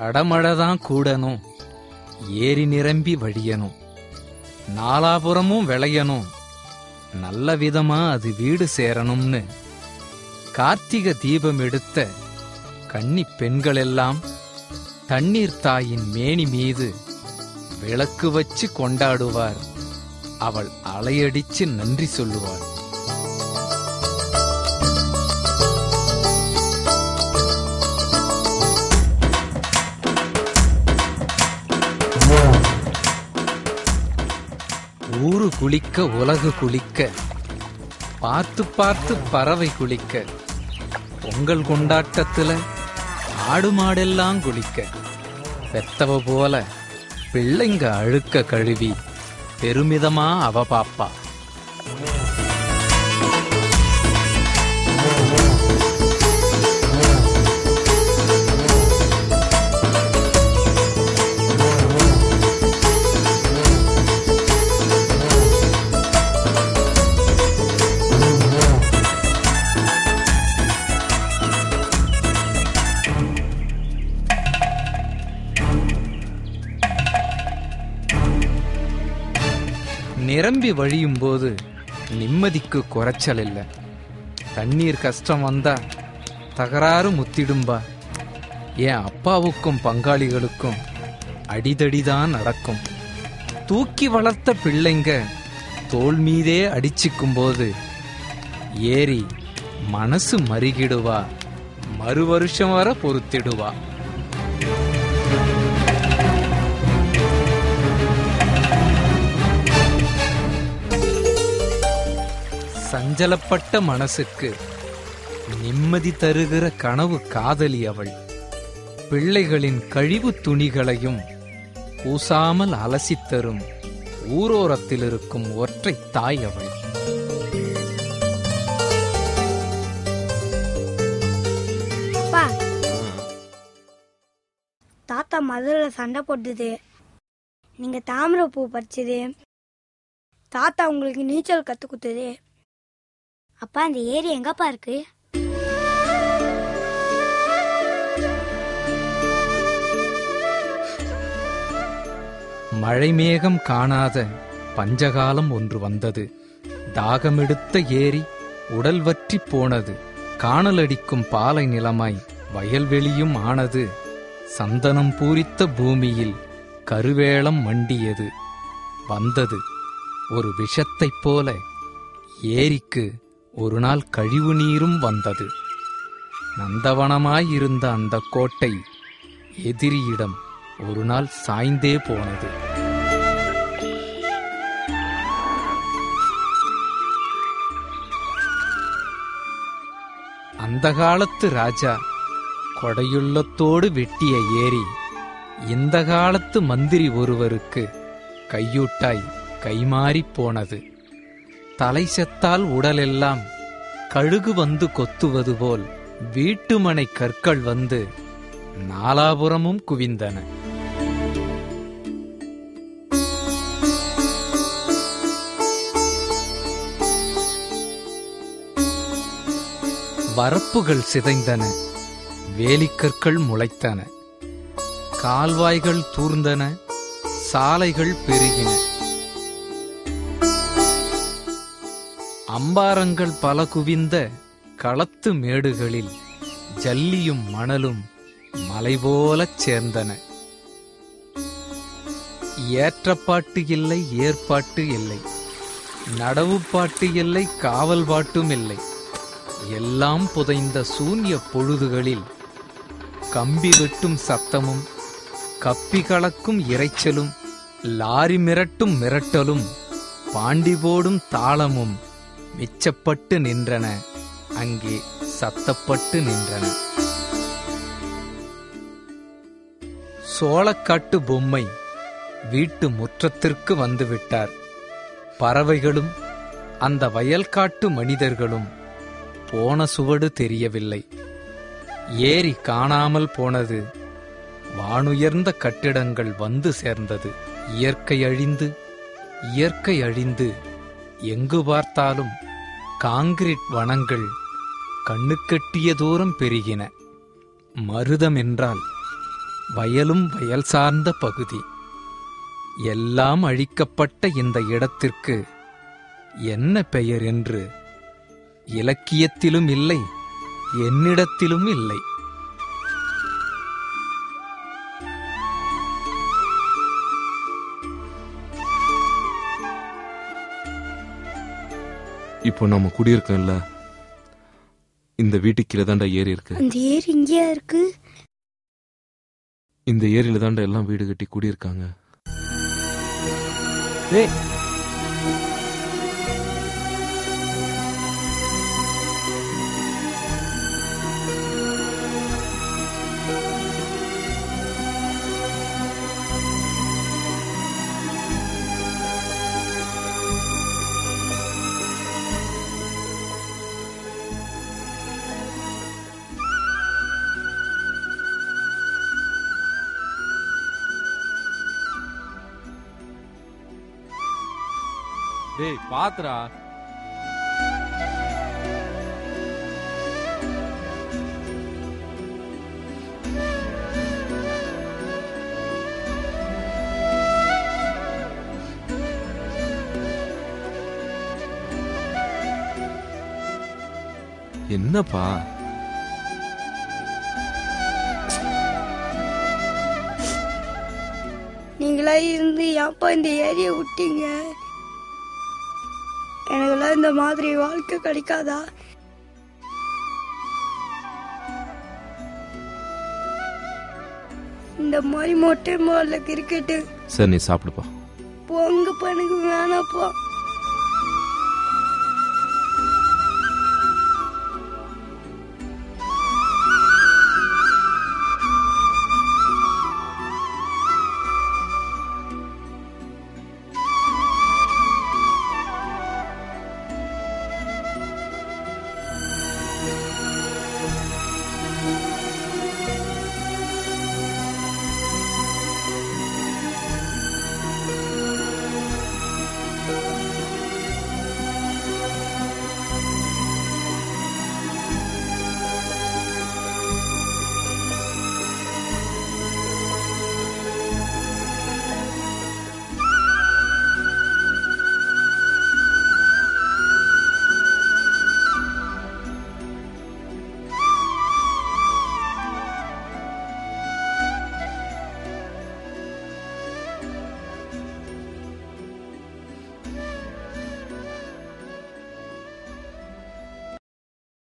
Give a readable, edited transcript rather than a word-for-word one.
அடமழைதான் கூடணும், ஏரி நிரம்பி வழியணும், நாலாபுறமும் விளையணும், நல்ல விதமா அது வீடு சேரணும்னு கார்த்திகை தீபம் எடுத்த கன்னி பெண்களெல்லாம் தண்ணீர் தாயின் மேனி மீது விளக்கு வச்சு கொண்டாடுவார். அவள் அலையடிச்சு நன்றி சொல்லுவாள். ஊரு குளிக்க உலகு குளிக்க, பார்த்து பார்த்து பறவை குளிக்க, பொங்கல் கொண்டாட்டத்துல ஆடு மாடெல்லாம் குளிக்க, பெத்தவ போல பிள்ளைங்க அழுக்க கழுவி பெருமிதமா அவ பாப்பா. நிரம்பி வழியும் போது நிம்மதிக்கு குறைச்சல் இல்லை. தண்ணீர் கஷ்டம் வந்தா தகராறு முத்திடும்பா. என் அப்பாவுக்கும் பங்காளிகளுக்கும் அடிதடிதான் நடக்கும். தூக்கி வளர்த்த பிள்ளைங்க தோல் மீதே அடிச்சுக்கும் போது ஏறி மனசு மறுகிடுவா, மறு வருஷம் வர பொறுத்திடுவா. சஞ்சலப்பட்ட மனசுக்கு நிம்மதி தருகிற கனவு காதலி அவள். பிள்ளைகளின் கழிவு துணிகளையும் பூசாமல் அலசித்தரும் ஊரோரத்தில் இருக்கும் ஒற்றை தாய் அவள். தாத்தா மதுரையில சண்டை போட்டுது, நீங்க தாமரை பூ பறிச்சது, தாத்தா உங்களுக்கு நீச்சல் கத்து கொடுத்தது. அப்பா அந்த ஏரி எங்கப்பா இருக்கு? மழை மேகம் காணாத பஞ்சகாலம் ஒன்று வந்தது. தாகமெடுத்த ஏரி உடல் வற்றி போனது. காணலடிக்கும் பாலை நிலமாய் வயல்வெளியும் ஆனது. சந்தனம் பூரித்த பூமியில் கருவேளம் மண்டியது. வந்தது ஒரு விஷத்தைப் போல ஏரிக்கு ஒரு நாள் கழிவு நீரும் வந்தது. நந்தவனமாயிருந்த அந்த கோட்டை எதிரியிடம் ஒரு நாள் சாய்ந்தே போனது. அந்த காலத்து ராஜா கொடையுள்ளத்தோடு வெட்டிய ஏரி இந்த காலத்து மந்திரி ஒருவருக்கு கையூட்டாய் கைமாறிப் போனது. தலை செத்தால் உடலெல்லாம் கழுகு வந்து கொத்துவது போல் வீட்டுமனை கற்கள் வந்து நாலாபுறமும் குவிந்தன. வரப்புகள் சிதைந்தன, வேலிக்கற்கள் முளைத்தன, கால்வாய்கள் தூர்ந்தன, சாலைகள் பெருகின. அம்பாரங்கள் பல குவிந்த களத்து மேடுகளில் ஜல்லியும் மணலும் மலைபோலச் சேர்ந்தன. ஏற்றப்பாட்டு இல்லை, ஏற்பாட்டு இல்லை, நடவுப்பாட்டு இல்லை, காவல் பாட்டும் இல்லை. எல்லாம் புதைந்த சூன்ய பொழுதுகளில் கம்பி வெட்டும் சத்தமும், கப்பி கலக்கும் இரைச்சலும், லாரி மிரட்டும் மிரட்டலும், பாண்டி போடும் தாளமும் மிச்சப்பட்டு நின்றன, அங்கே சத்தப்பட்டு நின்றன. சோளக்காட்டு பொம்மை வீட்டு முற்றத்திற்கு வந்துவிட்டார். பறவைகளும் அந்த வயல்காட்டு மனிதர்களும் போன சுவடு தெரியவில்லை. ஏரி காணாமல் போனது. வானுயர்ந்த கட்டிடங்கள் வந்து சேர்ந்தது. இயற்கை அழிந்து இயற்கை அழிந்து எங்கு பார்த்தாலும் காங்கிரீட் வனங்கள் கண்ணுக்கெட்டிய தூரம் பெருகின. மருதம் என்றால் வயலும் வயல் சார்ந்த பகுதி. எல்லாம் அழிக்கப்பட்ட இந்த இடத்திற்கு என்ன பெயர் என்று இலக்கியத்திலும் இல்லை, என்னிடத்திலும் இல்லை. இப்போ நம்ம குடியிருக்கோம்ல, இந்த வீட்டுக்கு கீழே தாண்டா ஏரி இருக்கு. அந்த ஏரி இங்கேயா இருக்கு? இந்த ஏரியில தாண்டா எல்லாம் வீடு கட்டி குடியிருக்காங்க. ஏய், டேய் பாத்துடா. என்னப்பா? நீங்களா இருந்து ஏப்பா இந்த ஏரியை விட்டீங்க? எனக்கெல்லாம் இந்த மாதிரி வாழ்க்கை கிடைக்காதா? இந்த மாதிரி மொட்டை மாடல கிரிக்கெட்டு. சரி, நீ சாப்பிடுப்பா. போங்கப்பா, எனக்கு வேணாப்பா.